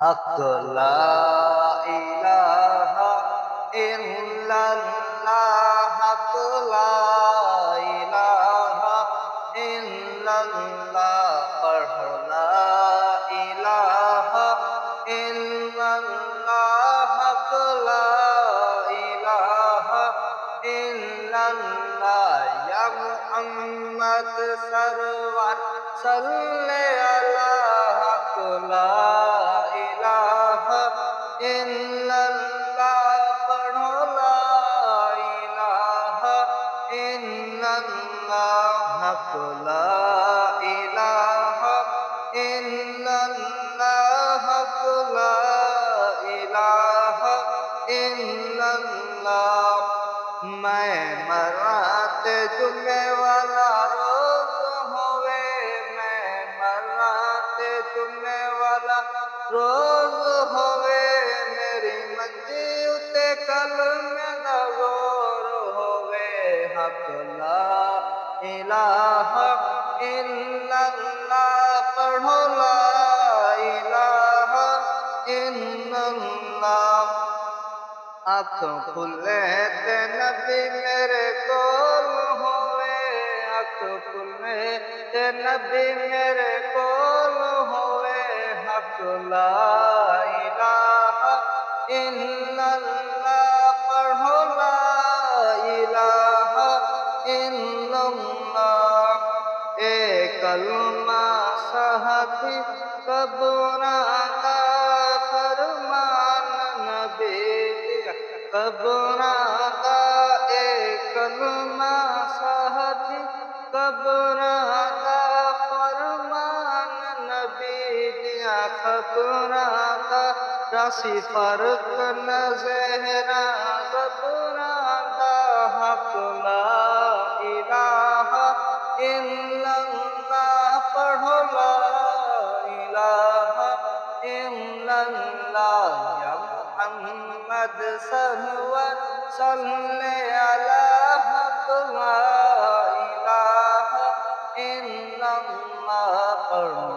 হক লা ইলাহা ইল্লাল্লাহ হক লা ইলাহা ইল্লাল্লাহ পড়ো লা ইলাহা ইল্লাল্লাহ হক লা ইলাহা ইল্লাল্লাহ ইয়া মুহাম্মদ সরওয়ার সাল্লে আলা হক লা ইলাহা ইল্লাল্লাহ পড়ো লা ইলাহা ইল্লাল্লাহ হক লা ইলাহা ইল্লাল্লাহ হক লা ইলাহা ইল্লাল্লাহ मैं मराते जुमे वाला रोज होवे मैं मराते जुमे वाला रोज होवे मेरी मंजी उते कल में नगोर होवे हक ला इलाहा इल्लल्लाह पढ़ो ला इलाहा इल्लल्लाह आँखों खुले ते नबी मेरे कोल होवे आँखों खुले ते नबी मेरे कोल होवे हक ला इलाहा इल्लल्लाह पढ़ो ला इलाहा इल्लल्लाह ए कलमा साथी कबरा का फरमान नबी कबरा का एक कलमा साथी कबरा का फरमान नबी दिया खबरा का राशि फर्क न ज़हरा कबरा का हक ला इलाहा इल्लल्लाह पढ़ो ला इलाहा इल्लल्लाह या मुहम्मद सल्ले अला हक ला इलाहा इल्लल्लाह पढ़ो